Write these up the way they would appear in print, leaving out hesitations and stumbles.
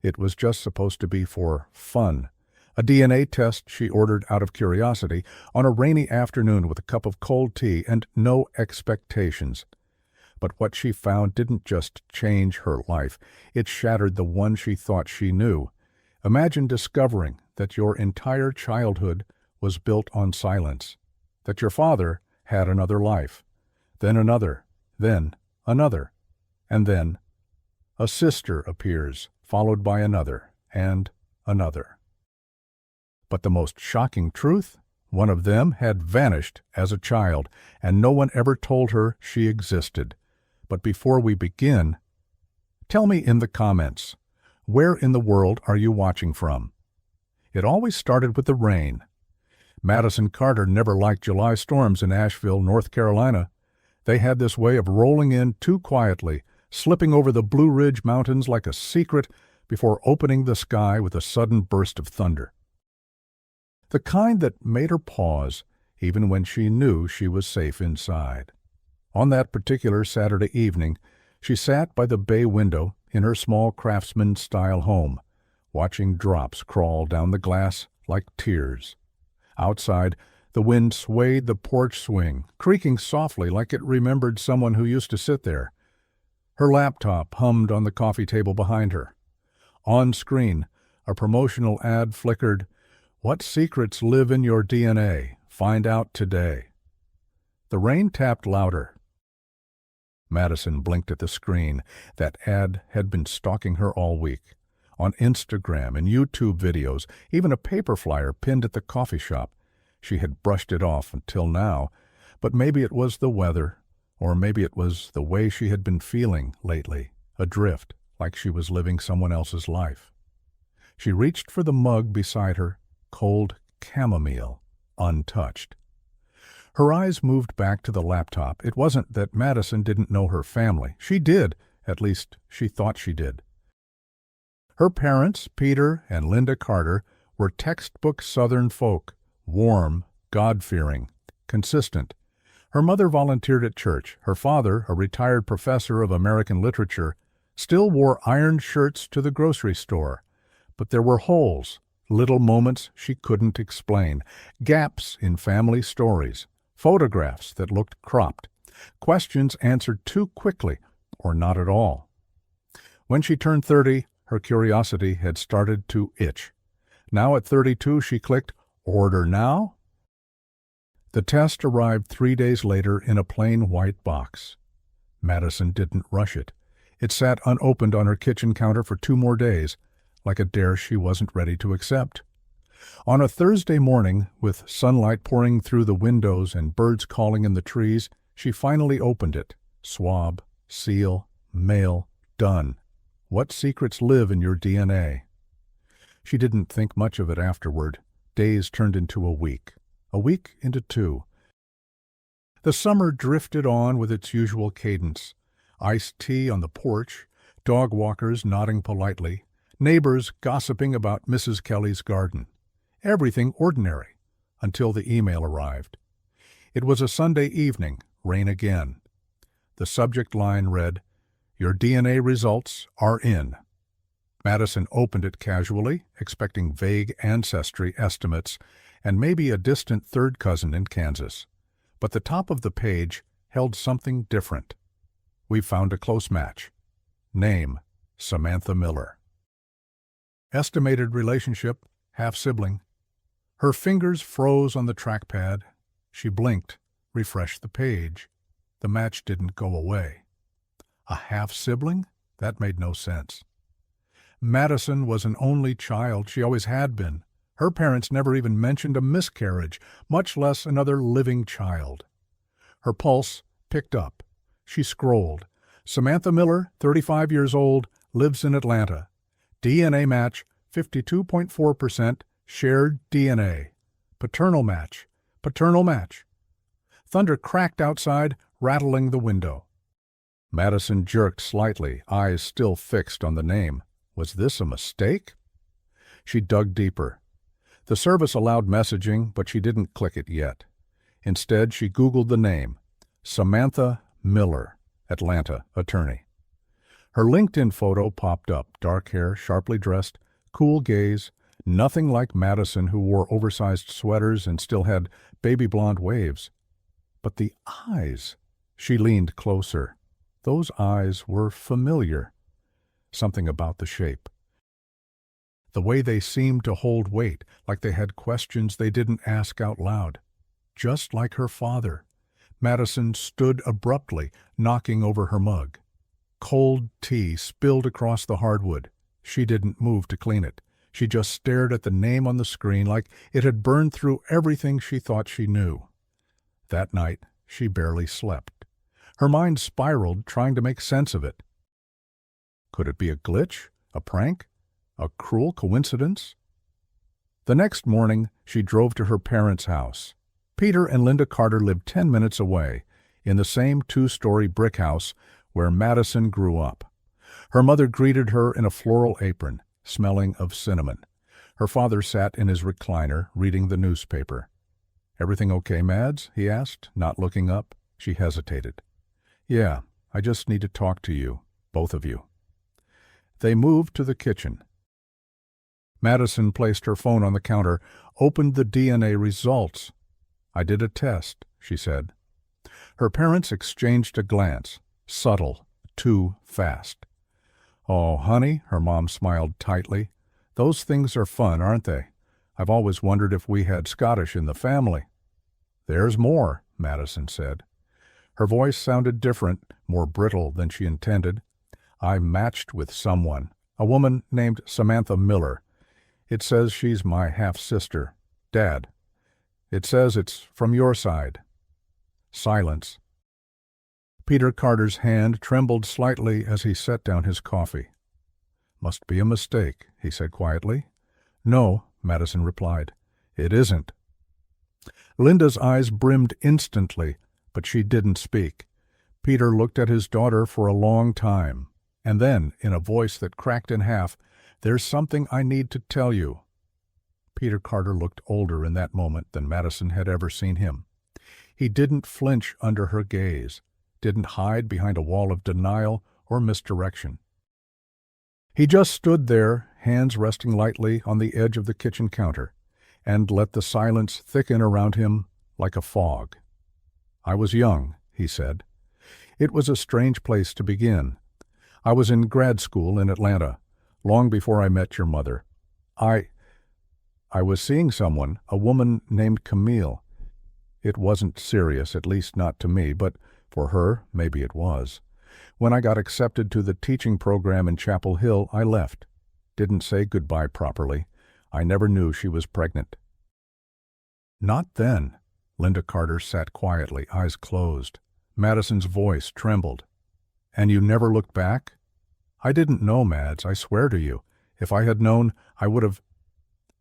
It was just supposed to be for fun. A DNA test she ordered out of curiosity on a rainy afternoon with a cup of cold tea and no expectations. But what she found didn't just change her life. It shattered the one she thought she knew. Imagine discovering that your entire childhood was built on silence, that your father had another life, then another, then another, and then a sister appears, followed by another and another. But the most shocking truth? One of them had vanished as a child, and no one ever told her she existed. But before we begin, tell me in the comments, where in the world are you watching from? It always started with the rain. Madison Carter never liked July storms in Asheville, North Carolina. They had this way of rolling in too quietly, slipping over the Blue Ridge Mountains like a secret before opening the sky with a sudden burst of thunder. The kind that made her pause, even when she knew she was safe inside. On that particular Saturday evening, she sat by the bay window in her small craftsman-style home, watching drops crawl down the glass like tears. Outside, the wind swayed the porch swing, creaking softly like it remembered someone who used to sit there. Her laptop hummed on the coffee table behind her. On screen, a promotional ad flickered, "What secrets live in your DNA? Find out today." The rain tapped louder. Madison blinked at the screen. That ad had been stalking her all week. On Instagram and YouTube videos, even a paper flyer pinned at the coffee shop. She had brushed it off until now, but maybe it was the weather, or maybe it was the way she had been feeling lately, adrift, like she was living someone else's life. She reached for the mug beside her, cold chamomile, untouched. Her eyes moved back to the laptop. It wasn't that Madison didn't know her family. She did, at least she thought she did. Her parents, Peter and Linda Carter, were textbook Southern folk, warm, God-fearing, consistent. Her mother volunteered at church. Her father, a retired professor of American literature, still wore ironed shirts to the grocery store. But there were holes, little moments she couldn't explain, gaps in family stories, photographs that looked cropped, questions answered too quickly or not at all. When she turned 30, her curiosity had started to itch. Now at 32, she clicked, "Order now?" The test arrived 3 days later in a plain white box. Madison didn't rush it. It sat unopened on her kitchen counter for 2 more days, like a dare she wasn't ready to accept. On a Thursday morning, with sunlight pouring through the windows and birds calling in the trees, she finally opened it. Swab, seal, mail, done. What secrets live in your DNA? She didn't think much of it afterward. Days turned into a week into 2. The summer drifted on with its usual cadence. Iced tea on the porch, dog walkers nodding politely, neighbors gossiping about Mrs. Kelly's garden. Everything ordinary, until the email arrived. It was a Sunday evening, rain again. The subject line read, "Your DNA results are in." Madison opened it casually, expecting vague ancestry estimates and maybe a distant third cousin in Kansas. But the top of the page held something different. We found a close match. Name, Samantha Miller. Estimated relationship, half-sibling. Her fingers froze on the trackpad. She blinked, refreshed the page. The match didn't go away. A half-sibling? That made no sense. Madison was an only child. She always had been. Her parents never even mentioned a miscarriage, much less another living child. Her pulse picked up. She scrolled. Samantha Miller, 35 years old, lives in Atlanta. DNA match, 52.4%, shared DNA. Paternal match. Paternal match. Thunder cracked outside, rattling the window. Madison jerked slightly, eyes still fixed on the name. Was this a mistake? She dug deeper. The service allowed messaging, but she didn't click it yet. Instead, she Googled the name. Samantha Miller, Atlanta, attorney. Her LinkedIn photo popped up, dark hair, sharply dressed, cool gaze, nothing like Madison, who wore oversized sweaters and still had baby blonde waves. But the eyes! She leaned closer. Those eyes were familiar. Something about the shape. The way they seemed to hold weight, like they had questions they didn't ask out loud. Just like her father. Madison stood abruptly, knocking over her mug. Cold tea spilled across the hardwood. She didn't move to clean it. She just stared at the name on the screen like it had burned through everything she thought she knew. That night, she barely slept. Her mind spiraled, trying to make sense of it. Could it be a glitch? A prank? A cruel coincidence? The next morning, she drove to her parents' house. Peter and Linda Carter lived 10 minutes away, in the same 2-story brick house where Madison grew up. Her mother greeted her in a floral apron, smelling of cinnamon. Her father sat in his recliner, reading the newspaper. "Everything okay, Mads?" he asked, not looking up. She hesitated. "Yeah, I just need to talk to you, both of you." They moved to the kitchen. Madison placed her phone on the counter, opened the DNA results. "I did a test," she said. Her parents exchanged a glance, subtle, too fast. "Oh, honey," her mom smiled tightly. "Those things are fun, aren't they? I've always wondered if we had Scottish in the family." "There's more," Madison said. Her voice sounded different, more brittle than she intended. "I matched with someone, a woman named Samantha Miller. It says she's my half-sister. Dad. It says it's from your side." Silence. Peter Carter's hand trembled slightly as he set down his coffee. "Must be a mistake," he said quietly. "No," Madison replied. "It isn't." Linda's eyes brimmed instantly, but she didn't speak. Peter looked at his daughter for a long time, and then, in a voice that cracked in half, "There's something I need to tell you." Peter Carter looked older in that moment than Madison had ever seen him. He didn't flinch under her gaze, didn't hide behind a wall of denial or misdirection. He just stood there, hands resting lightly on the edge of the kitchen counter, and let the silence thicken around him like a fog. "I was young," he said. "It was a strange place to begin. I was in grad school in Atlanta, long before I met your mother. I was seeing someone, a woman named Camille. It wasn't serious, at least not to me, but for her, maybe it was. When I got accepted to the teaching program in Chapel Hill, I left. Didn't say goodbye properly. I never knew she was pregnant." "Not then." Linda Carter sat quietly, eyes closed. Madison's voice trembled. "And you never looked back?" "I didn't know, Mads, I swear to you. If I had known, I would have—"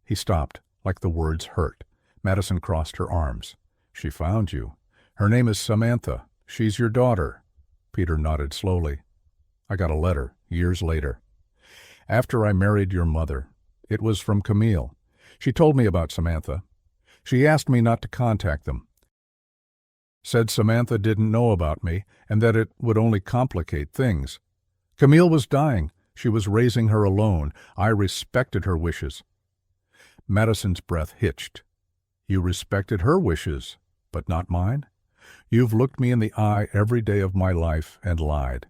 He stopped, like the words hurt. Madison crossed her arms. "She found you. Her name is Samantha. She's your daughter." Peter nodded slowly. "I got a letter, years later. After I married your mother. It was from Camille. She told me about Samantha. She asked me not to contact them. Said Samantha didn't know about me and that it would only complicate things. Camille was dying. She was raising her alone. I respected her wishes." Madison's breath hitched. "You respected her wishes, but not mine? You've looked me in the eye every day of my life and lied."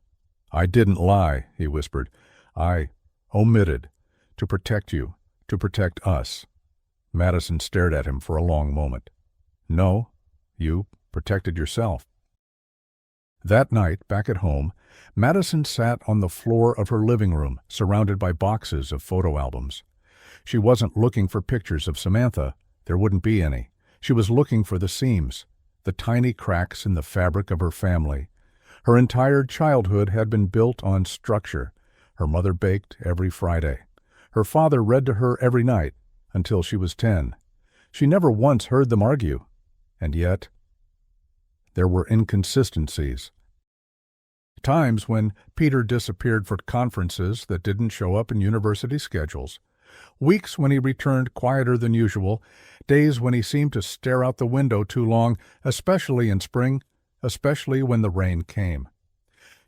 "I didn't lie," he whispered. "I omitted. To protect you, to protect us." Madison stared at him for a long moment. "No, you protected yourself." That night, back at home, Madison sat on the floor of her living room, surrounded by boxes of photo albums. She wasn't looking for pictures of Samantha. There wouldn't be any. She was looking for the seams, the tiny cracks in the fabric of her family. Her entire childhood had been built on structure. Her mother baked every Friday. Her father read to her every night, until she was 10. She never once heard them argue. And yet, there were inconsistencies. Times when Peter disappeared for conferences that didn't show up in university schedules. Weeks when he returned quieter than usual. Days when he seemed to stare out the window too long, especially in spring, especially when the rain came.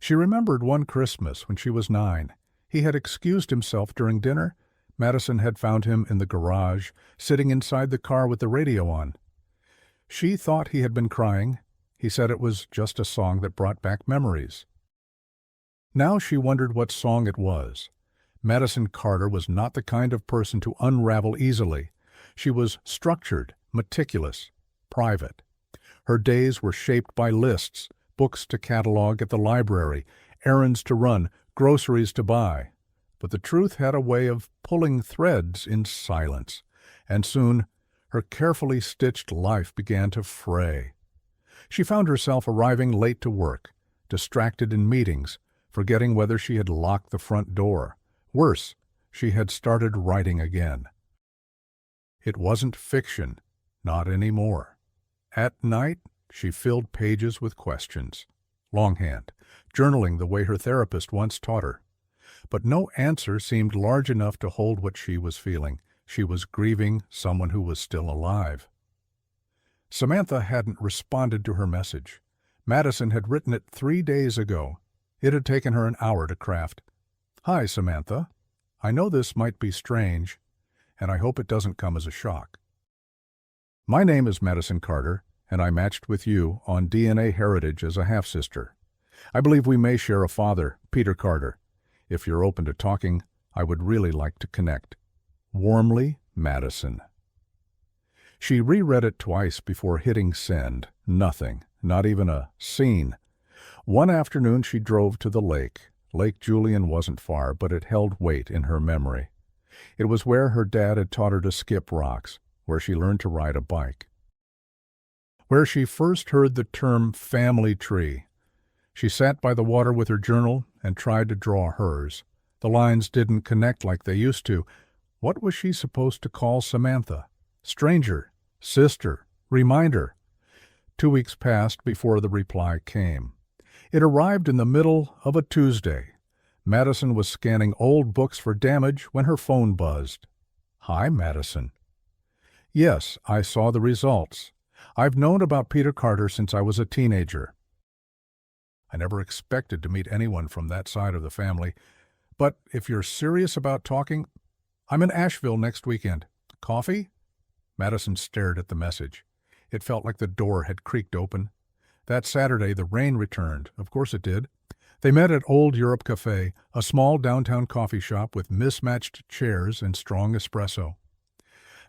She remembered one Christmas when she was 9. He had excused himself during dinner. Madison had found him in the garage, sitting inside the car with the radio on. She thought he had been crying. He said it was just a song that brought back memories. Now she wondered what song it was. Madison Carter was not the kind of person to unravel easily. She was structured, meticulous, private. Her days were shaped by lists, books to catalog at the library, errands to run, groceries to buy. But the truth had a way of pulling threads in silence, and soon her carefully stitched life began to fray. She found herself arriving late to work, distracted in meetings, forgetting whether she had locked the front door. Worse, she had started writing again. It wasn't fiction, not anymore. At night, she filled pages with questions. Longhand, journaling the way her therapist once taught her. But no answer seemed large enough to hold what she was feeling. She was grieving someone who was still alive. Samantha hadn't responded to her message. Madison had written it 3 days ago. It had taken her an hour to craft. Hi, Samantha. I know this might be strange, and I hope it doesn't come as a shock. My name is Madison Carter, and I matched with you on DNA heritage as a half-sister. I believe we may share a father, Peter Carter. If you're open to talking, I would really like to connect. Warmly, Madison. She reread it twice before hitting send. Nothing, not even a scene. One afternoon she drove to the lake. Lake Julian wasn't far, but it held weight in her memory. It was where her dad had taught her to skip rocks, where she learned to ride a bike, where she first heard the term family tree. She sat by the water with her journal and tried to draw hers. The lines didn't connect like they used to. What was she supposed to call Samantha? Stranger, sister, reminder. 2 weeks passed before the reply came. It arrived in the middle of a Tuesday. Madison was scanning old books for damage when her phone buzzed. Hi, Madison. Yes, I saw the results. I've known about Peter Carter since I was a teenager. I never expected to meet anyone from that side of the family. But if you're serious about talking, I'm in Asheville next weekend. Coffee? Madison stared at the message. It felt like the door had creaked open. That Saturday, the rain returned. Of course it did. They met at Old Europe Cafe, a small downtown coffee shop with mismatched chairs and strong espresso.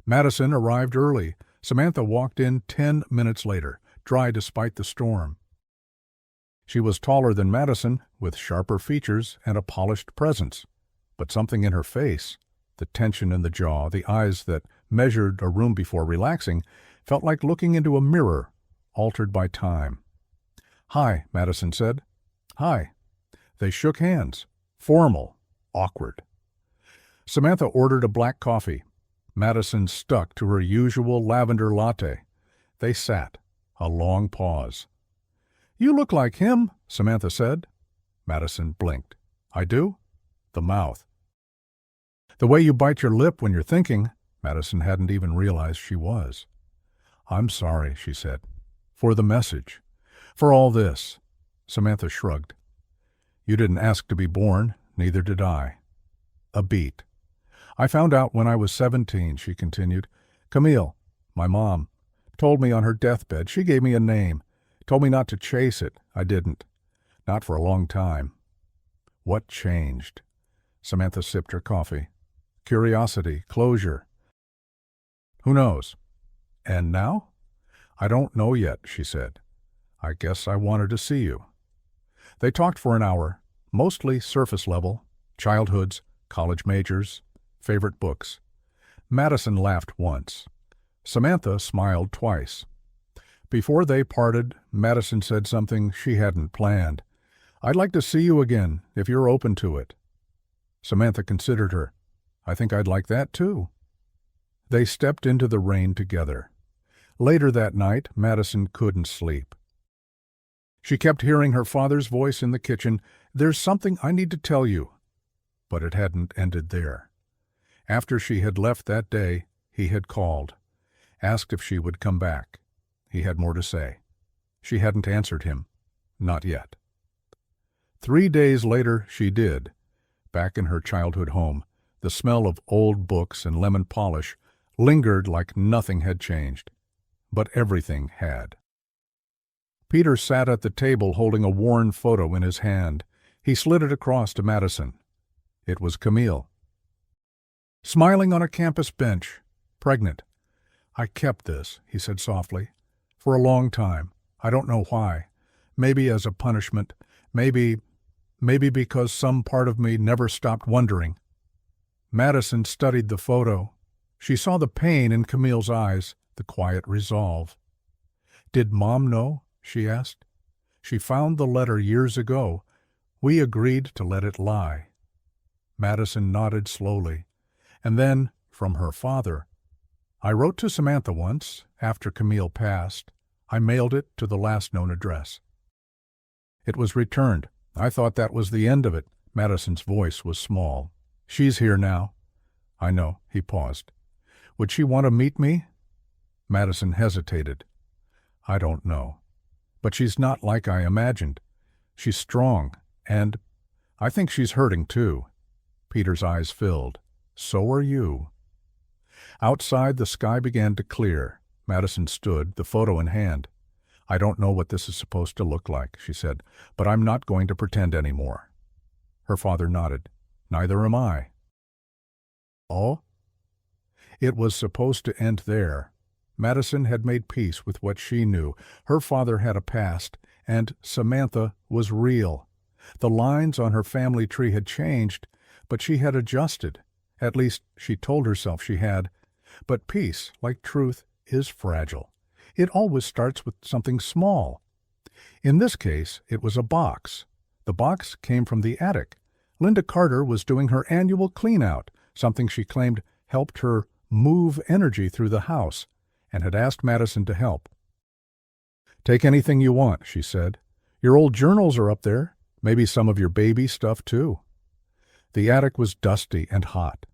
Madison arrived early. Samantha walked in 10 minutes later, dry despite the storm. She was taller than Madison, with sharper features and a polished presence. But something in her face, the tension in the jaw, the eyes that measured a room before relaxing, felt like looking into a mirror, altered by time. Hi, Madison said. Hi. They shook hands. Formal. Awkward. Samantha ordered a black coffee. Madison stuck to her usual lavender latte. They sat. A long pause. You look like him, Samantha said. Madison blinked. I do? The mouth. The way you bite your lip when you're thinking. Madison hadn't even realized she was. I'm sorry, she said. For the message. For all this. Samantha shrugged. You didn't ask to be born, neither did I. A beat. I found out when I was 17, she continued. Camille, my mom, told me on her deathbed. She gave me a name. Told me not to chase it. I didn't. Not for a long time. What changed? Samantha sipped her coffee. Curiosity, closure. Who knows? And now? I don't know yet, she said. I guess I wanted to see you. They talked for an hour, mostly surface level, childhoods, college majors, favorite books. Madison laughed once. Samantha smiled twice. Before they parted, Madison said something she hadn't planned. I'd like to see you again, if you're open to it. Samantha considered her. I think I'd like that too. They stepped into the rain together. Later that night, Madison couldn't sleep. She kept hearing her father's voice in the kitchen, There's something I need to tell you. But it hadn't ended there. After she had left that day, he had called, asked if she would come back. He had more to say. She hadn't answered him. Not yet. 3 days later, she did. Back in her childhood home, the smell of old books and lemon polish lingered like nothing had changed. But everything had. Peter sat at the table holding a worn photo in his hand. He slid it across to Madison. It was Camille. Smiling on a campus bench, pregnant. "I kept this," he said softly, "for a long time. I don't know why. Maybe as a punishment. Maybe because some part of me never stopped wondering." Madison studied the photo. She saw the pain in Camille's eyes, the quiet resolve. "Did Mom know?" she asked. "She found the letter years ago. We agreed to let it lie." Madison nodded slowly. And then, from her father, "I wrote to Samantha once, after Camille passed. I mailed it to the last known address. It was returned. I thought that was the end of it." Madison's voice was small. "She's here now." "I know." He paused. "Would she want to meet me?" Madison hesitated. "I don't know. But she's not like I imagined. She's strong, and I think she's hurting too." Peter's eyes filled. "So are you." Outside, the sky began to clear. Madison stood, the photo in hand. "I don't know what this is supposed to look like," she said, "but I'm not going to pretend anymore." Her father nodded. "Neither am I." "Oh?" It was supposed to end there. Madison had made peace with what she knew. Her father had a past, and Samantha was real. The lines on her family tree had changed, but she had adjusted. At least, she told herself she had. But peace, like truth, is fragile. It always starts with something small. In this case, it was a box. The box came from the attic. Linda Carter was doing her annual clean-out, something she claimed helped her move energy through the house, and had asked Madison to help. "Take anything you want," she said. "Your old journals are up there. Maybe some of your baby stuff, too." The attic was dusty and hot.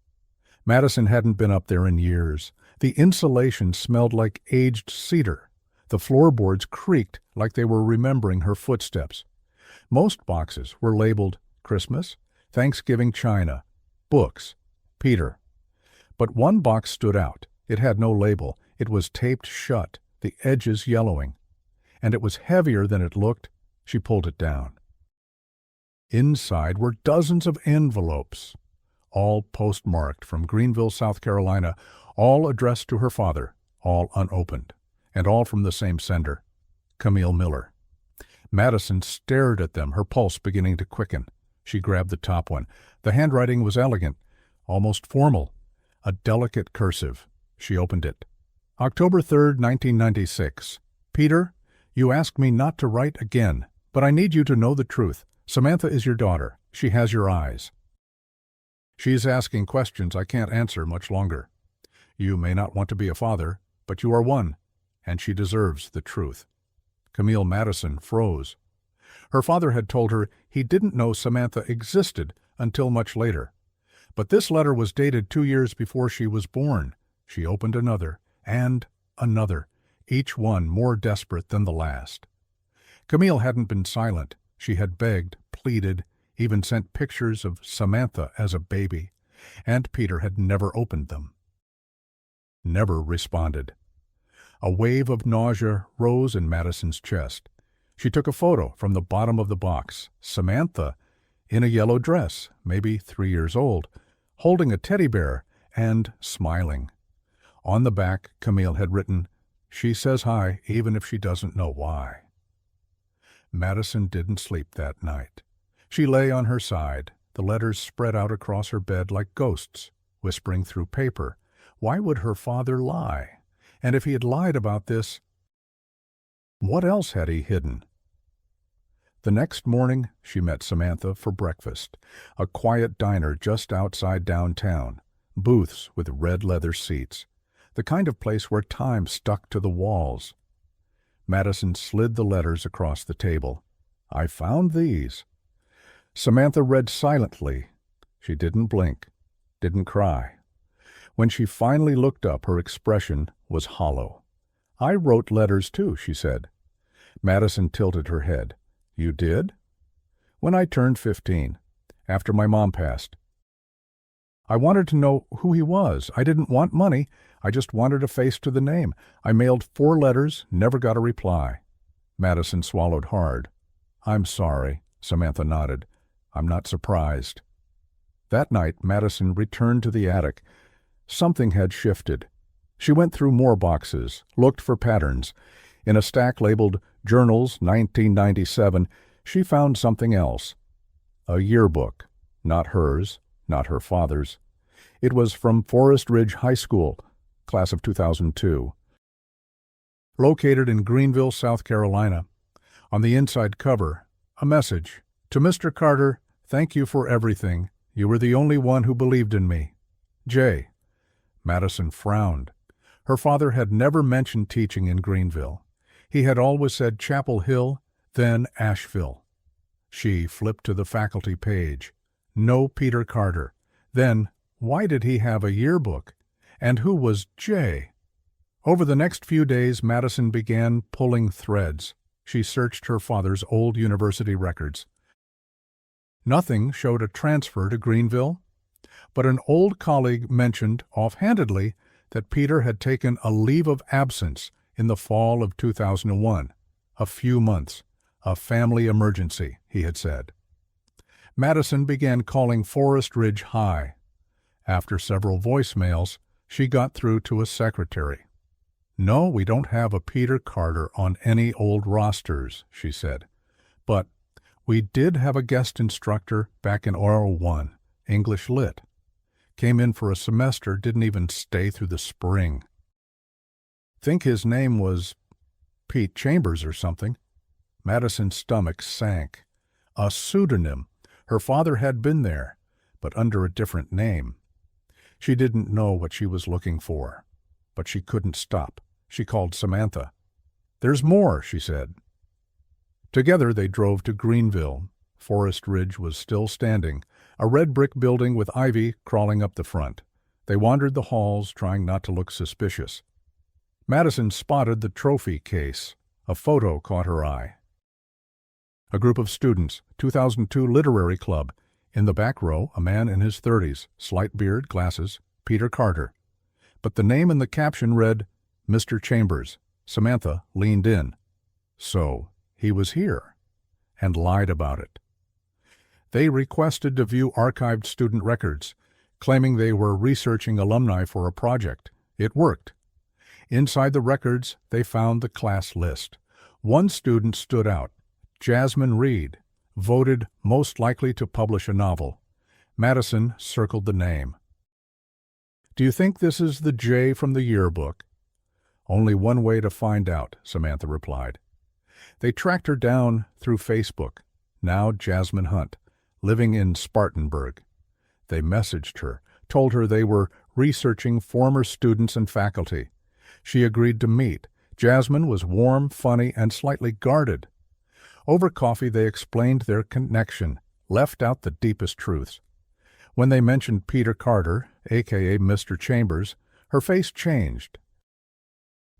Madison hadn't been up there in years. The insulation smelled like aged cedar. The floorboards creaked like they were remembering her footsteps. Most boxes were labeled Christmas, Thanksgiving china, books, Peter. But one box stood out. It had no label. It was taped shut, the edges yellowing. And it was heavier than it looked. She pulled it down. Inside were dozens of envelopes, all postmarked from Greenville, South Carolina, all addressed to her father, all unopened, and all from the same sender, Camille Miller. Madison stared at them, her pulse beginning to quicken. She grabbed the top one. The handwriting was elegant, almost formal, a delicate cursive. She opened it. October 3rd, 1996. "Peter, you asked me not to write again, but I need you to know the truth. Samantha is your daughter. She has your eyes. She's asking questions I can't answer much longer. You may not want to be a father, but you are one, and she deserves the truth." Camille Madison froze. Her father had told her he didn't know Samantha existed until much later. But this letter was dated 2 years before she was born. She opened another, and another, each one more desperate than the last. Camille hadn't been silent. She had begged, pleaded, even sent pictures of Samantha as a baby, and Peter had never opened them. Never responded. A wave of nausea rose in Madison's chest. She took a photo from the bottom of the box. Samantha, in a yellow dress, maybe 3 years old, holding a teddy bear and smiling. On the back, Camille had written, "She says hi even if she doesn't know why." Madison didn't sleep that night. She lay on her side, the letters spread out across her bed like ghosts, whispering through paper. Why would her father lie? And if he had lied about this, what else had he hidden? The next morning, she met Samantha for breakfast, a quiet diner just outside downtown, booths with red leather seats, the kind of place where time stuck to the walls. Madison slid the letters across the table. "I found these." Samantha read silently. She didn't blink, didn't cry. When she finally looked up, her expression was hollow. "I wrote letters too," she said. Madison tilted her head. "You did? When I turned 15, after my mom passed. I wanted to know who he was. I didn't want money. I just wanted a face to the name. I mailed 4 letters, never got a reply. Madison swallowed hard. I'm sorry, Samantha nodded. I'm not surprised. That night, Madison returned to the attic. Something had shifted. She went through more boxes, looked for patterns. In a stack labeled Journals 1997, she found something else. A yearbook. Not hers, not her father's. It was from Forest Ridge High School, class of 2002. Located in Greenville, South Carolina. On the inside cover, a message. To Mr. Carter, thank you for everything. You were the only one who believed in me. J. Madison frowned. Her father had never mentioned teaching in Greenville. He had always said Chapel Hill, then Asheville. She flipped to the faculty page. No Peter Carter. Then, why did he have a yearbook? And who was J? Over the next few days, Madison began pulling threads. She searched her father's old university records. Nothing showed a transfer to Greenville, but an old colleague mentioned offhandedly that Peter had taken a leave of absence in the fall of 2001. A few months. A family emergency, he had said. Madison began calling Forest Ridge High. After several voicemails, she got through to a secretary. No, we don't have a Peter Carter on any old rosters, she said. But we did have a guest instructor back in Oral 1, English Lit. Came in for a semester, didn't even stay through the spring. Think his name was Pete Chambers or something. Madison's stomach sank. A pseudonym. Her father had been there, but under a different name. She didn't know what she was looking for, but she couldn't stop. She called Samantha. There's more, she said. Together they drove to Greenville. Forest Ridge was still standing, a red brick building with ivy crawling up the front. They wandered the halls, trying not to look suspicious. Madison spotted the trophy case. A photo caught her eye. A group of students, 2002 Literary Club. In the back row, a man in his 30s, slight beard, glasses, Peter Carter. But the name in the caption read, Mr. Chambers. Samantha leaned in. So, he was here, and lied about it. They requested to view archived student records, claiming they were researching alumni for a project. It worked. Inside the records, they found the class list. One student stood out, Jasmine Reed, voted most likely to publish a novel. Madison circled the name. Do you think this is the J from the yearbook? Only one way to find out, Samantha replied. They tracked her down through Facebook, now Jasmine Hunt, living in Spartanburg. They messaged her, told her they were researching former students and faculty. She agreed to meet. Jasmine was warm, funny, and slightly guarded. Over coffee they explained their connection, left out the deepest truths. When they mentioned Peter Carter, a.k.a. Mr. Chambers, her face changed.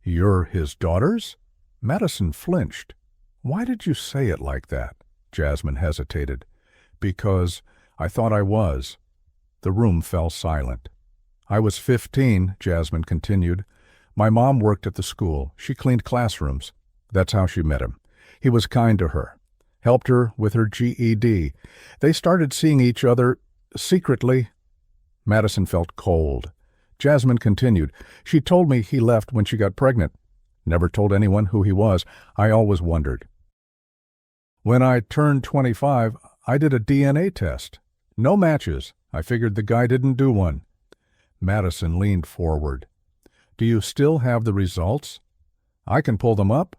You're his daughters? Madison flinched. Why did you say it like that? Jasmine hesitated. Because I thought I was. The room fell silent. I was 15, Jasmine continued. My mom worked at the school. She cleaned classrooms. That's how she met him. He was kind to her, helped her with her GED. They started seeing each other secretly. Madison felt cold. Jasmine continued. She told me he left when she got pregnant. Never told anyone who he was. I always wondered. When I turned 25, I did a DNA test. No matches. I figured the guy didn't do one. Madison leaned forward. Do you still have the results? I can pull them up.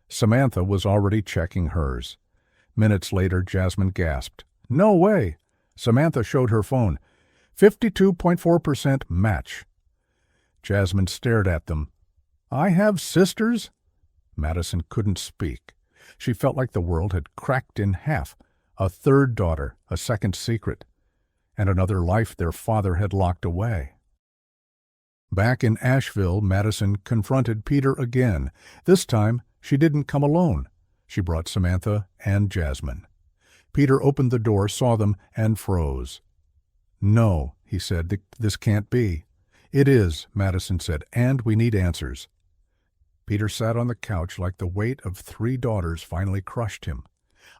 Samantha was already checking hers. Minutes later, Jasmine gasped. No way! Samantha showed her phone. 52.4% match. Jasmine stared at them. I have sisters? Madison couldn't speak. She felt like the world had cracked in half. A third daughter, a second secret, and another life their father had locked away. Back in Asheville, Madison confronted Peter again. This time, she didn't come alone. She brought Samantha and Jasmine. Peter opened the door, saw them, and froze. "No," he said, "this can't be." "It is," Madison said, "and we need answers." Peter sat on the couch like the weight of 3 daughters finally crushed him.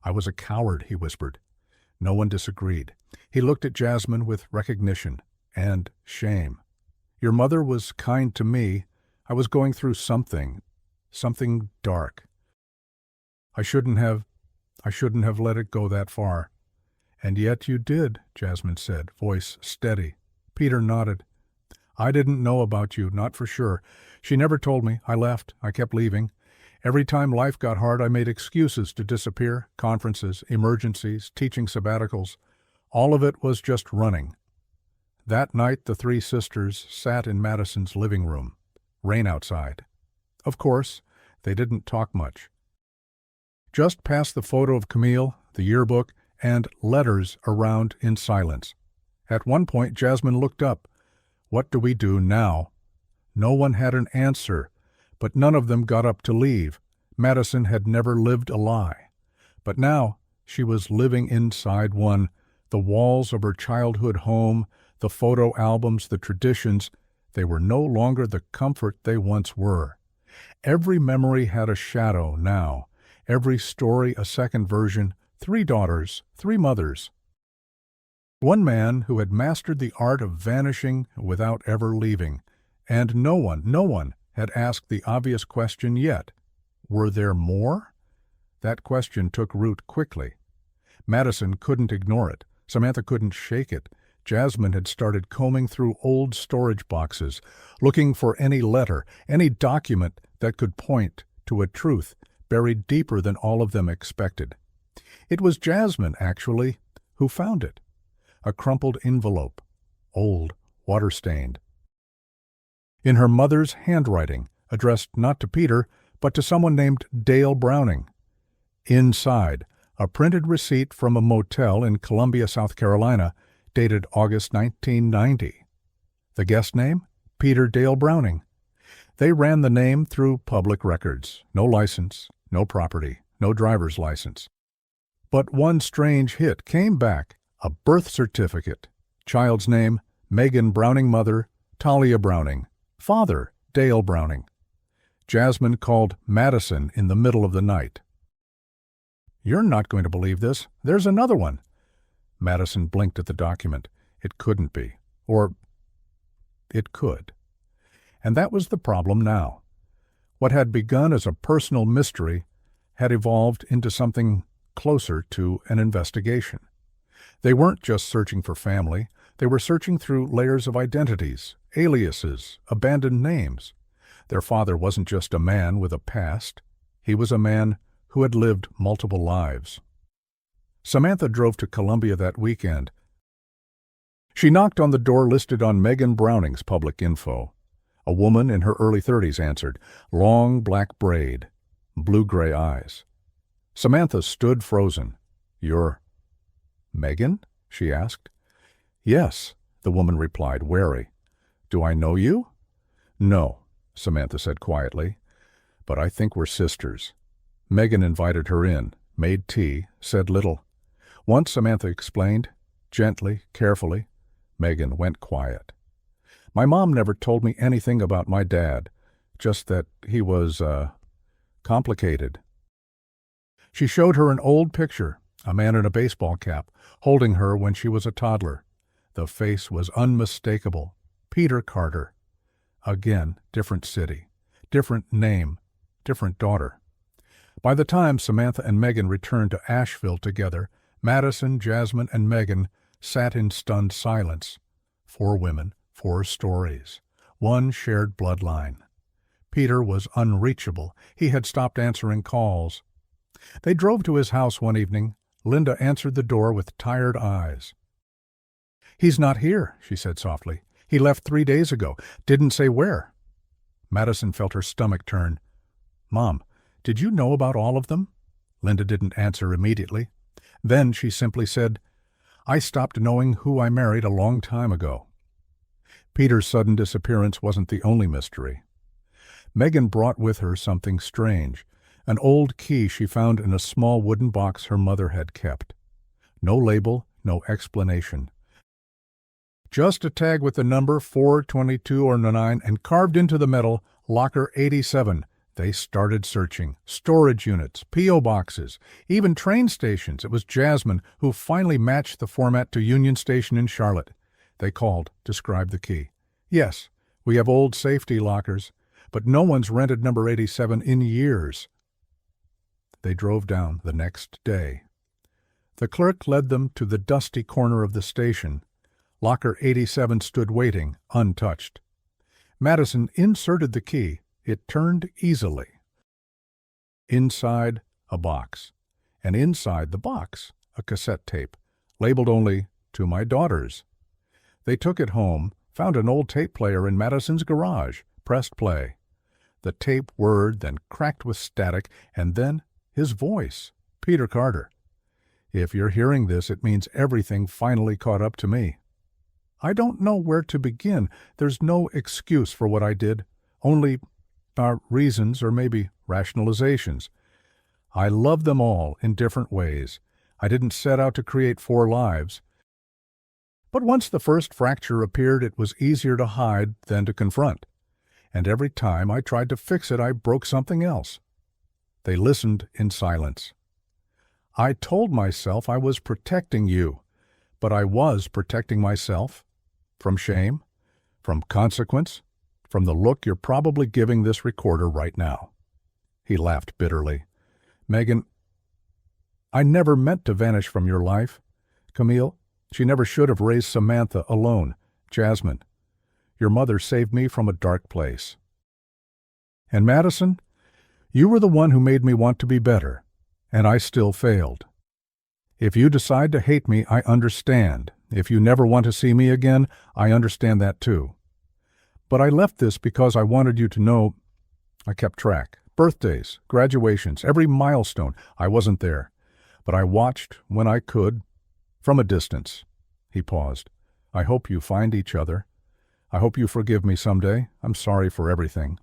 "I was a coward," he whispered. No one disagreed. He looked at Jasmine with recognition and shame. "Your mother was kind to me. I was going through something dark. I shouldn't have let it go that far." "And yet you did," Jasmine said, voice steady. Peter nodded. "I didn't know about you, not for sure. She never told me. I left. I kept leaving. Every time life got hard, I made excuses to disappear, conferences, emergencies, teaching sabbaticals. All of it was just running." That night the 3 sisters sat in Madison's living room. Rain outside. Of course, they didn't talk much. Just passed the photo of Camille, the yearbook, and letters around in silence. At one point Jasmine looked up. What do we do now? No one had an answer, but none of them got up to leave. Madison had never lived a lie. But now she was living inside one. The walls of her childhood home, the photo albums, the traditions, they were no longer the comfort they once were. Every memory had a shadow now. Every story a second version. 3 daughters, 3 mothers. One man who had mastered the art of vanishing without ever leaving. And no one had asked the obvious question yet. Were there more? That question took root quickly. Madison couldn't ignore it. Samantha couldn't shake it. Jasmine had started combing through old storage boxes, looking for any letter, any document that could point to a truth buried deeper than all of them expected. It was Jasmine, actually, who found it. A crumpled envelope, old, water-stained. In her mother's handwriting, addressed not to Peter, but to someone named Dale Browning. Inside, a printed receipt from a motel in Columbia, South Carolina, dated August 1990. The guest name? Peter Dale Browning. They ran the name through public records. No license, no property, no driver's license. But one strange hit came back, a birth certificate. Child's name, Megan Browning, mother, Talia Browning. Father, Dale Browning. Jasmine called Madison in the middle of the night. "You're not going to believe this. There's another one." Madison blinked at the document. It couldn't be. Or it could. And that was the problem now. What had begun as a personal mystery had evolved into something closer to an investigation. They weren't just searching for family. They were searching through layers of identities, aliases, abandoned names. Their father wasn't just a man with a past. He was a man who had lived multiple lives. Samantha drove to Columbia that weekend. She knocked on the door listed on Megan Browning's public info. A woman in her early 30s answered, long black braid, blue-gray eyes. Samantha stood frozen. "You're Megan?" she asked. "Yes," the woman replied, wary. "Do I know you?" "No," Samantha said quietly, "but I think we're sisters." Megan invited her in, made tea, said little. Once Samantha explained, gently, carefully, Megan went quiet. "My mom never told me anything about my dad, just that he was, complicated." She showed her an old picture, a man in a baseball cap, holding her when she was a toddler. The face was unmistakable. Peter Carter. Again, different city, different name, different daughter. By the time Samantha and Megan returned to Asheville together, Madison, Jasmine, and Megan sat in stunned silence. 4 women, 4 stories, one shared bloodline. Peter was unreachable. He had stopped answering calls. They drove to his house one evening. Linda answered the door with tired eyes. "He's not here," she said softly. "He left 3 days ago. Didn't say where." Madison felt her stomach turn. "Mom, did you know about all of them?" Linda didn't answer immediately. Then she simply said, "I stopped knowing who I married a long time ago." Peter's sudden disappearance wasn't the only mystery. Megan brought with her something strange, an old key she found in a small wooden box her mother had kept. No label, no explanation. Just a tag with the number 422 or 9 and carved into the metal, Locker 87. They started searching. Storage units, P.O. boxes, even train stations. It was Jasmine who finally matched the format to Union Station in Charlotte. They called, described the key. Yes, we have old safety lockers, but no one's rented number 87 in years. They drove down the next day. The clerk led them to the dusty corner of the station. Locker 87 stood waiting, untouched. Madison inserted the key. It turned easily. Inside, a box. And inside the box, a cassette tape, labeled only, "To my daughters." They took it home, found an old tape player in Madison's garage, pressed play. The tape whirred, then cracked with static, and then his voice, Peter Carter. If you're hearing this, it means everything finally caught up to me. I don't know where to begin. There's no excuse for what I did, only reasons or maybe rationalizations. I love them all in different ways. I didn't set out to create 4 lives. But once the first fracture appeared, it was easier to hide than to confront. And every time I tried to fix it, I broke something else. They listened in silence. I told myself I was protecting you, but I was protecting myself. From shame, from consequence, from the look you're probably giving this recorder right now. He laughed bitterly. Megan, I never meant to vanish from your life. Camille, she never should have raised Samantha alone. Jasmine, your mother saved me from a dark place. And Madison, you were the one who made me want to be better, and I still failed. If you decide to hate me, I understand. If you never want to see me again, I understand that too. But I left this because I wanted you to know I kept track. Birthdays, graduations, every milestone. I wasn't there, but I watched when I could, from a distance. He paused. I hope you find each other. I hope you forgive me someday. I'm sorry for everything.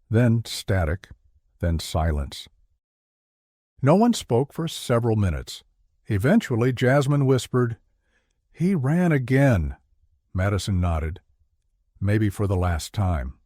Then static, then silence. No one spoke for several minutes. Eventually, Jasmine whispered, "He ran again." Madison nodded. Maybe for the last time.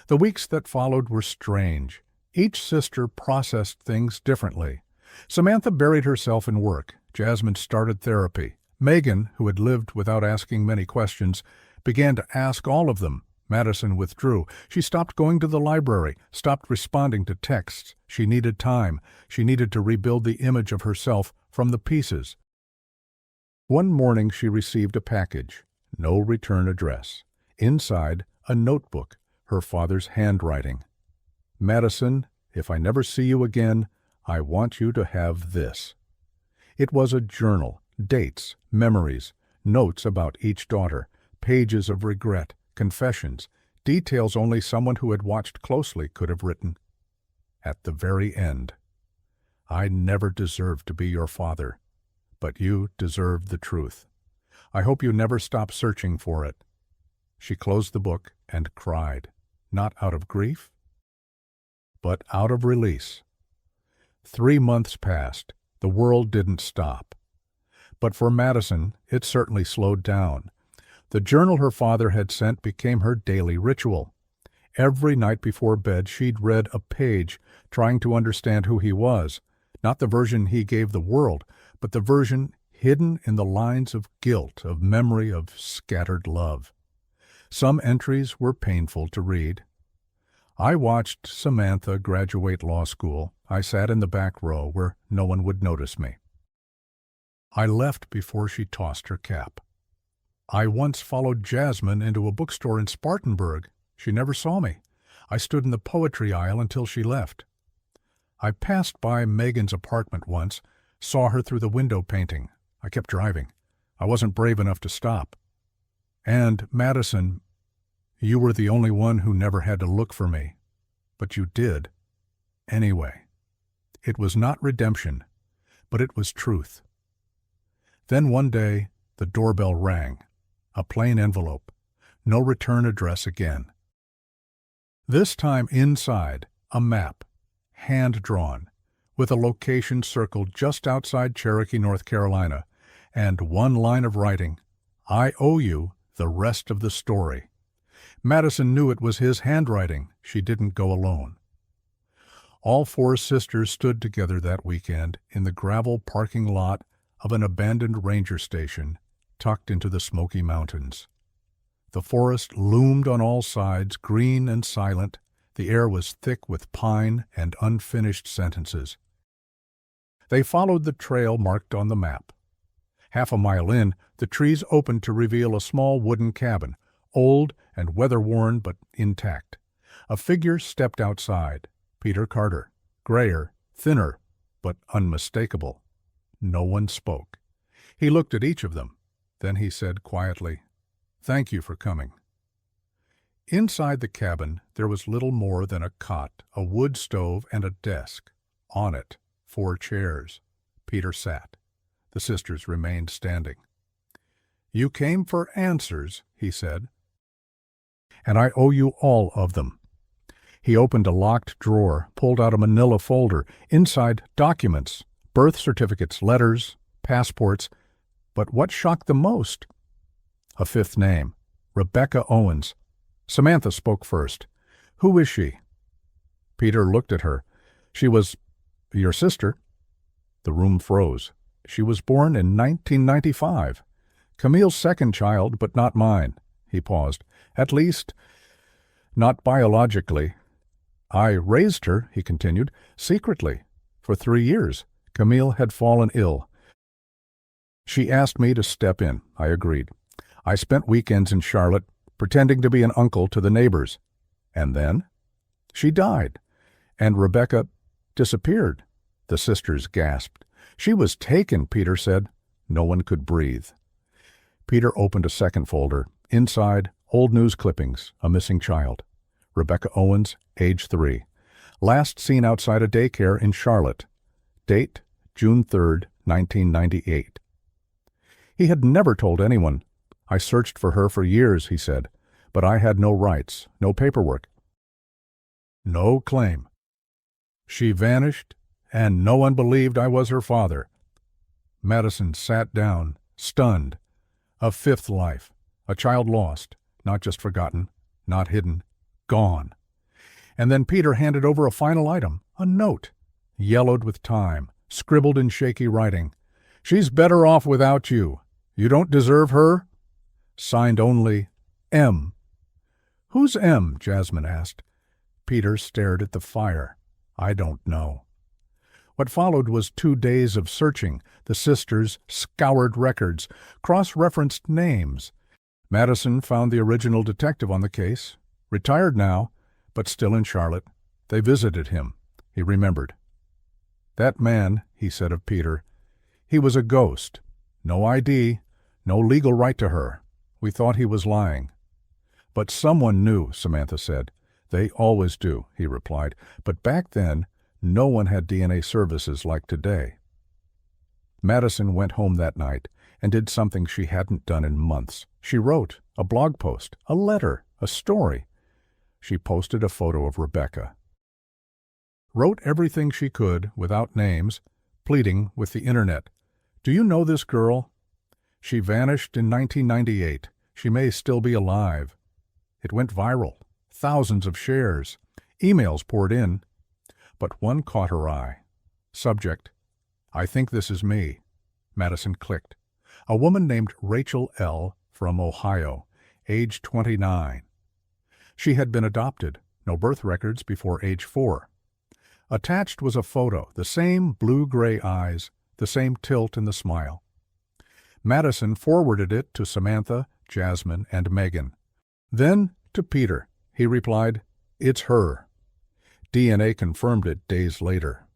The weeks that followed were strange. Each sister processed things differently. Samantha buried herself in work. Jasmine started therapy. Megan, who had lived without asking many questions, began to ask all of them. Madison withdrew. She stopped going to the library, stopped responding to texts. She needed time. She needed to rebuild the image of herself from the pieces. One morning she received a package. No return address. Inside, a notebook, her father's handwriting. Madison, if I never see you again, I want you to have this. It was a journal, dates, memories, notes about each daughter, pages of regret, confessions, details only someone who had watched closely could have written. At the very end, I never deserved to be your father, but you deserve the truth. I hope you never stop searching for it. She closed the book and cried, not out of grief, but out of release. 3 months passed. The world didn't stop. But for Madison, it certainly slowed down. The journal her father had sent became her daily ritual. Every night before bed, she'd read a page, trying to understand who he was, not the version he gave the world, but the version hidden in the lines of guilt, of memory, of scattered love. Some entries were painful to read. I watched Samantha graduate law school. I sat in the back row where no one would notice me. I left before she tossed her cap. I once followed Jasmine into a bookstore in Spartanburg. She never saw me. I stood in the poetry aisle until she left. I passed by Megan's apartment once, saw her through the window painting. I kept driving. I wasn't brave enough to stop. And, Madison, you were the only one who never had to look for me. But you did. Anyway. It was not redemption, but it was truth. Then one day, the doorbell rang. A plain envelope. No return address again. This time inside, a map, hand-drawn, with a location circled just outside Cherokee, North Carolina, and one line of writing, "I owe you the rest of the story." Madison knew it was his handwriting. She didn't go alone. All four sisters stood together that weekend in the gravel parking lot of an abandoned ranger station tucked into the Smoky Mountains. The forest loomed on all sides, green and silent. The air was thick with pine and unfinished sentences. They followed the trail marked on the map. Half a mile in, the trees opened to reveal a small wooden cabin, old and weather-worn but intact. A figure stepped outside. Peter Carter, grayer, thinner, but unmistakable. No one spoke. He looked at each of them. Then he said quietly, "Thank you for coming." Inside the cabin, there was little more than a cot, a wood stove, and a desk. On it, 4 chairs. Peter sat. The sisters remained standing. "You came for answers," he said, "and I owe you all of them." He opened a locked drawer, pulled out a manila folder. Inside, documents, birth certificates, letters, passports. But what shocked them most? A 5th name, Rebecca Owens. Samantha spoke first. "Who is she?" Peter looked at her. "She was your sister." The room froze. "She was born in 1995. Camille's second child, but not mine." He paused. "At least, not biologically. I raised her," he continued, "secretly. For 3 years, Camille had fallen ill. She asked me to step in. I agreed. I spent weekends in Charlotte, pretending to be an uncle to the neighbors. And then? She died. And Rebecca disappeared." The sisters gasped. "She was taken," Peter said. No one could breathe. Peter opened a second folder. Inside, old news clippings, a missing child. Rebecca Owens, age 3. Last seen outside a daycare in Charlotte. Date, June 3rd, 1998. He had never told anyone. "I searched for her for years," he said, "but I had no rights, no paperwork, no claim. She vanished, and no one believed I was her father." Madison sat down, stunned. A 5th life, a child lost, not just forgotten, not hidden, gone. And then Peter handed over a final item, a note, yellowed with time, scribbled in shaky writing. "She's better off without you. You don't deserve her." Signed only, M. "Who's M?" Jasmine asked. Peter stared at the fire. "I don't know." What followed was 2 days of searching. The sisters scoured records, cross-referenced names. Madison found the original detective on the case, retired now, but still in Charlotte. They visited him. He remembered. "That man," he said of Peter, "he was a ghost. No ID, no legal right to her. We thought he was lying." "But someone knew," Samantha said. "They always do," he replied. "But back then, no one had DNA services like today." Madison went home that night and did something she hadn't done in months. She wrote a blog post, a letter, a story. She posted a photo of Rebecca. Wrote everything she could, without names, pleading with the internet. "Do you know this girl? She vanished in 1998. She may still be alive." It went viral. Thousands of shares. Emails poured in. But one caught her eye. Subject, "I think this is me." Madison clicked. A woman named Rachel L. from Ohio, age 29. She had been adopted, no birth records before age 4. Attached was a photo, the same blue-gray eyes, the same tilt in the smile. Madison forwarded it to Samantha, Jasmine, and Megan. Then to Peter. He replied, "It's her." DNA confirmed it days later.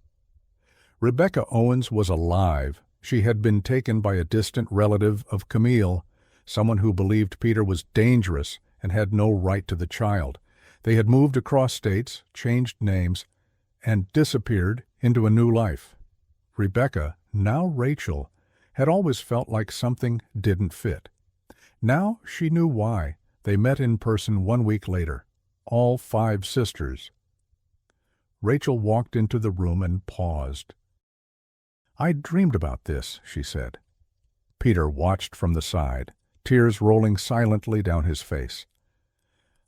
Rebecca Owens was alive. She had been taken by a distant relative of Camille, someone who believed Peter was dangerous and had no right to the child. They had moved across states, changed names, and disappeared into a new life. Rebecca, now Rachel, had always felt like something didn't fit. Now she knew why. They met in person 1 week later, all 5 sisters. Rachel walked into the room and paused. "I dreamed about this," she said. Peter watched from the side, tears rolling silently down his face.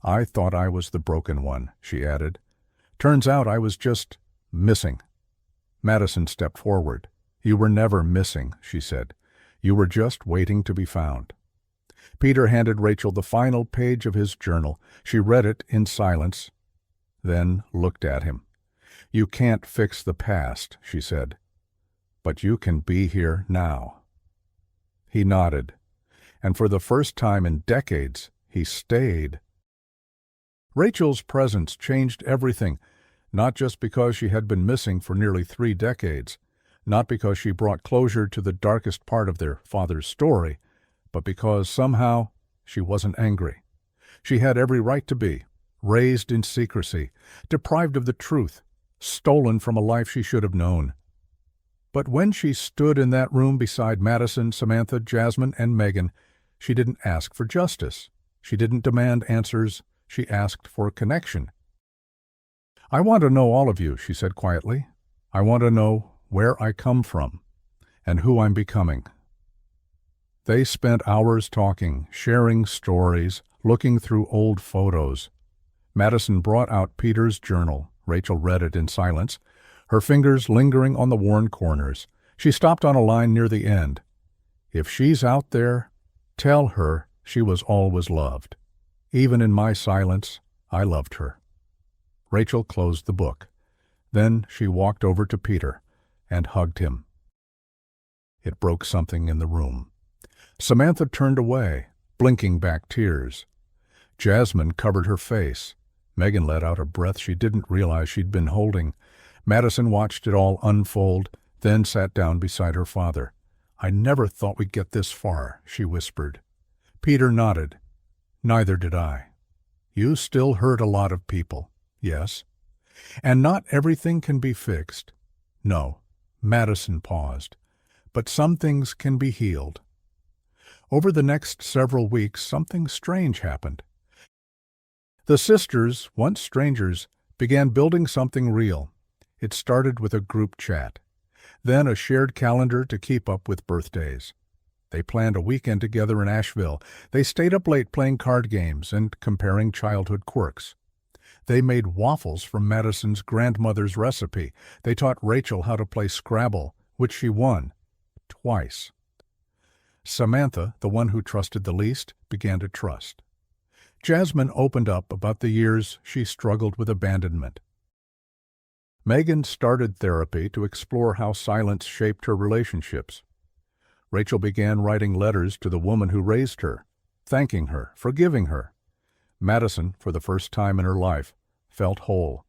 "I thought I was the broken one," she added. "Turns out I was just missing." Madison stepped forward. "You were never missing," she said. "You were just waiting to be found." Peter handed Rachel the final page of his journal. She read it in silence, then looked at him. "You can't fix the past," she said, "but you can be here now." He nodded, and for the first time in decades, he stayed. Rachel's presence changed everything, not just because she had been missing for nearly 3 decades, not because she brought closure to the darkest part of their father's story, but because somehow she wasn't angry. She had every right to be, raised in secrecy, deprived of the truth, stolen from a life she should have known. But when she stood in that room beside Madison, Samantha, Jasmine, and Megan, she didn't ask for justice. She didn't demand answers. She asked for connection. "I want to know all of you," she said quietly. "I want to know where I come from and who I'm becoming." They spent hours talking, sharing stories, looking through old photos. Madison brought out Peter's journal. Rachel read it in silence, her fingers lingering on the worn corners. She stopped on a line near the end. "If she's out there, tell her she was always loved. Even in my silence, I loved her." Rachel closed the book. Then she walked over to Peter and hugged him. It broke something in the room. Samantha turned away, blinking back tears. Jasmine covered her face. Megan let out a breath she didn't realize she'd been holding. Madison watched it all unfold, then sat down beside her father. "I never thought we'd get this far," she whispered. Peter nodded. "Neither did I. You still hurt a lot of people, yes. And not everything can be fixed." "No." Madison paused. "But some things can be healed." Over the next several weeks, something strange happened. The sisters, once strangers, began building something real. It started with a group chat, then a shared calendar to keep up with birthdays. They planned a weekend together in Asheville. They stayed up late playing card games and comparing childhood quirks. They made waffles from Madison's grandmother's recipe. They taught Rachel how to play Scrabble, which she won twice. Samantha, the one who trusted the least, began to trust. Jasmine opened up about the years she struggled with abandonment. Megan started therapy to explore how silence shaped her relationships. Rachel began writing letters to the woman who raised her, thanking her, forgiving her. Madison, for the first time in her life, felt whole.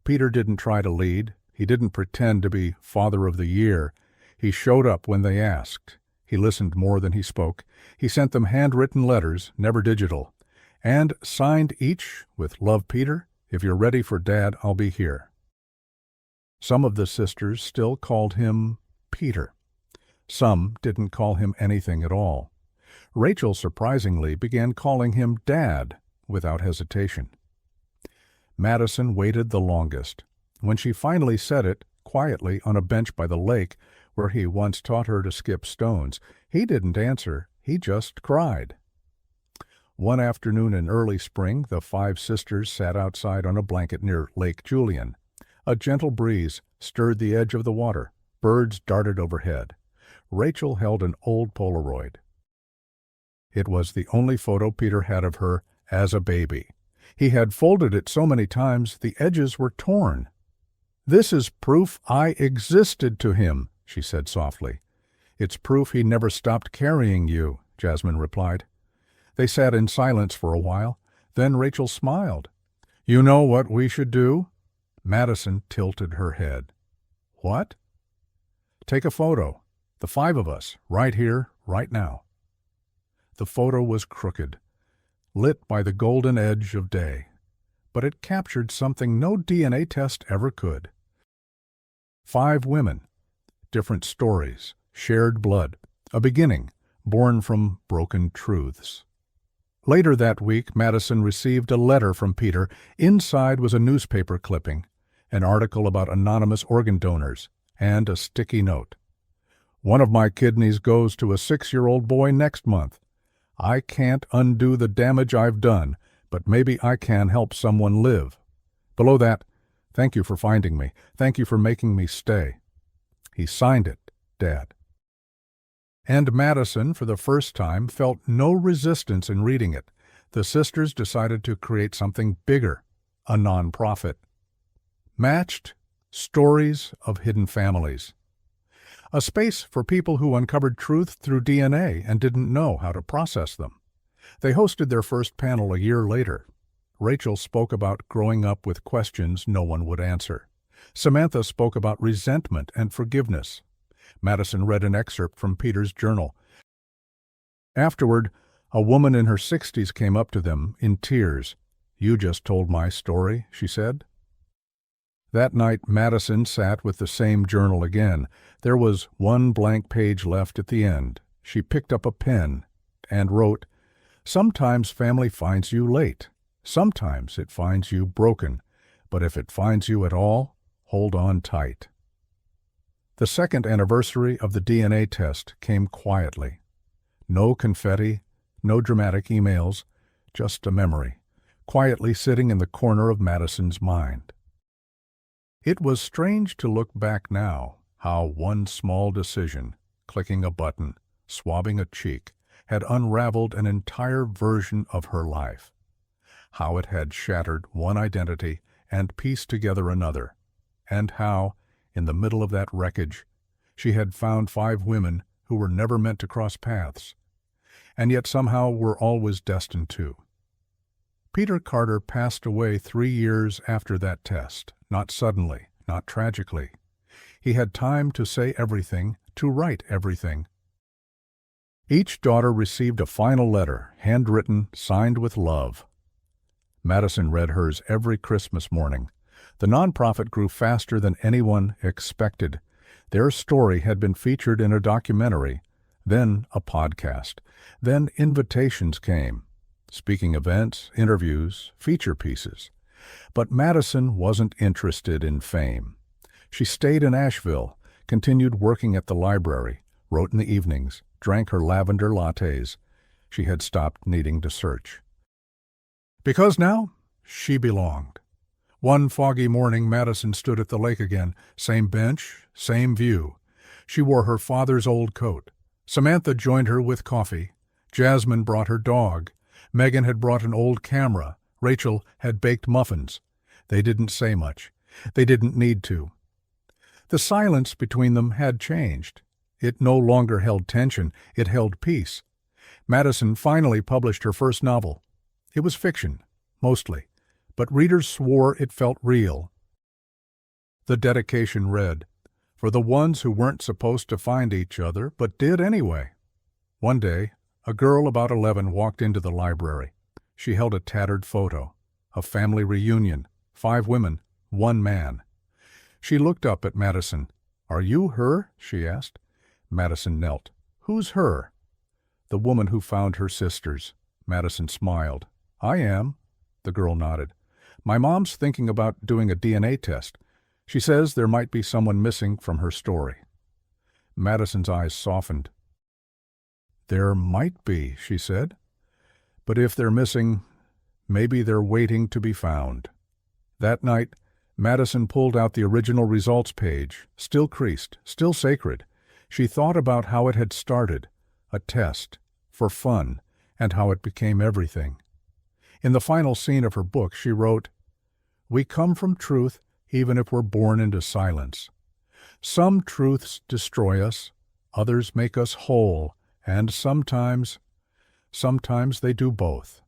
Peter didn't try to lead. He didn't pretend to be Father of the Year. He showed up when they asked. He listened more than he spoke. He sent them handwritten letters, never digital, and signed each with "Love, Peter. If you're ready for Dad, I'll be here." Some of the sisters still called him Peter. Some didn't call him anything at all. Rachel, surprisingly, began calling him Dad without hesitation. Madison waited the longest. When she finally said it, quietly on a bench by the lake where he once taught her to skip stones, he didn't answer, he just cried. One afternoon in early spring, the 5 sisters sat outside on a blanket near Lake Julian. A gentle breeze stirred the edge of the water. Birds darted overhead. Rachel held an old Polaroid. It was the only photo Peter had of her as a baby. He had folded it so many times the edges were torn. "This is proof I existed to him," she said softly. "It's proof he never stopped carrying you," Jasmine replied. They sat in silence for a while. Then Rachel smiled. "You know what we should do?" Madison tilted her head. "What?" "Take a photo. The 5 of us, right here, right now." The photo was crooked, lit by the golden edge of day, but it captured something no DNA test ever could. 5 women, different stories, shared blood, a beginning born from broken truths. Later that week, Madison received a letter from Peter. Inside was a newspaper clipping. an article about anonymous organ donors, and a sticky note. One of my kidneys goes to a 6-year-old boy next month. I can't undo the damage I've done, but maybe I can help someone live. Below that, thank you for finding me. Thank you for making me stay. He signed it, Dad. And Madison, for the first time, felt no resistance in reading it. The sisters decided to create something bigger, a nonprofit. Matched Stories of Hidden Families. A space for people who uncovered truth through DNA and didn't know how to process them. They hosted their first panel a year later. Rachel spoke about growing up with questions no one would answer. Samantha spoke about resentment and forgiveness. Madison read an excerpt from Peter's journal. Afterward, a woman in her 60s came up to them in tears. "You just told my story," she said. That night, Madison sat with the same journal again. There was one blank page left at the end. She picked up a pen and wrote, "Sometimes family finds you late. Sometimes it finds you broken. But if it finds you at all, hold on tight." The second anniversary of the DNA test came quietly. No confetti, no dramatic emails, just a memory, quietly sitting in the corner of Madison's mind. It was strange to look back now, how one small decision, clicking a button, swabbing a cheek, had unraveled an entire version of her life. How it had shattered one identity and pieced together another, and how, in the middle of that wreckage, she had found 5 women who were never meant to cross paths, and yet somehow were always destined to. Peter Carter passed away 3 years after that test, not suddenly, not tragically. He had time to say everything, to write everything. Each daughter received a final letter, handwritten, signed with love. Madison read hers every Christmas morning. The nonprofit grew faster than anyone expected. Their story had been featured in a documentary, then a podcast, then invitations came. Speaking events, interviews, feature pieces. But Madison wasn't interested in fame. She stayed in Asheville, continued working at the library, wrote in the evenings, drank her lavender lattes. She had stopped needing to search. Because now, she belonged. One foggy morning, Madison stood at the lake again, same bench, same view. She wore her father's old coat. Samantha joined her with coffee. Jasmine brought her dog. Megan had brought an old camera. Rachel had baked muffins. They didn't say much. They didn't need to. The silence between them had changed. It no longer held tension. It held peace. Madison finally published her first novel. It was fiction, mostly, but readers swore it felt real. The dedication read, "For the ones who weren't supposed to find each other, but did anyway." One day, a girl about 11 walked into the library. She held a tattered photo, a family reunion, 5 women, 1 man. She looked up at Madison. "Are you her?" she asked. Madison knelt. "Who's her?" "The woman who found her sisters." Madison smiled. "I am." The girl nodded. "My mom's thinking about doing a DNA test. She says there might be someone missing from her story." Madison's eyes softened. "There might be," she said. "But if they're missing, maybe they're waiting to be found." That night, Madison pulled out the original results page, still creased, still sacred. She thought about how it had started, a test, for fun, and how it became everything. In the final scene of her book, she wrote, "We come from truth even if we're born into silence. Some truths destroy us, others make us whole, and sometimes they do both."